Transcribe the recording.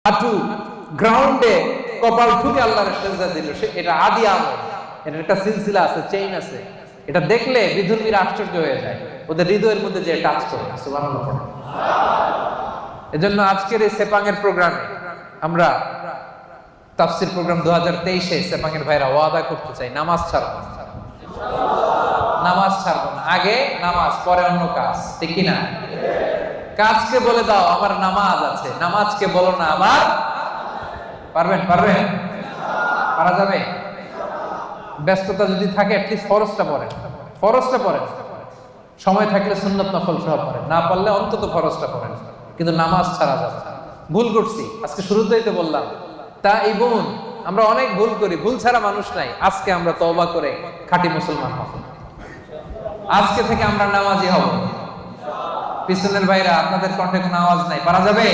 হাঁটু গ্রাউন্ডে কপাল ঠুকে আল্লাহর সেজদা দিল, এটা আদি আমল। এটার একটা সিলসিলা আছে, চেইন আছে। এটা দেখলে বিধর্মীরা আশ্চর্য হয়ে যায়, ওদের হৃদয়ের মধ্যে যে টাচ করে। সুবহানাল্লাহ। এজন্য আজকের এই সেপাঙের প্রোগ্রামে আমরা তাফসীর প্রোগ্রাম 2023-এ সেপাঙের ভাইরা ওয়াদা করতে চাই, নামাজ ছাড়বো না। নামাজ ছাড়বো না। আগে নামাজ, পরে অন্য কাজ, ঠিক কি না? কাজকে বলে দাও আমার নামাজ আছে, নামাজকে বলো না আমার। পারবেন? পারা যাবে? ব্যস্ততা যদি থাকে অ্যাটলিস্ট ফরজটা পড়েন, সময় থাকলে সুন্নত নফল সহ পড়েন, না পারলে অন্তত ফরজটা পড়েন, কিন্তু নামাজ ছাড়া যাবে না। ভুল করছি, আজকে শুরুতেই তো বললাম, তা এই বোন আমরা অনেক ভুল করি, ভুল ছাড়া মানুষ নাই। আজকে আমরা তওবা করে খাঁটি মুসলমান হব, আজকে থেকে আমরা নামাজি হব। পিছনের ভাইরা আপনাদের কণ্ঠে কোনো আওয়াজ নাই, পারা যাবে?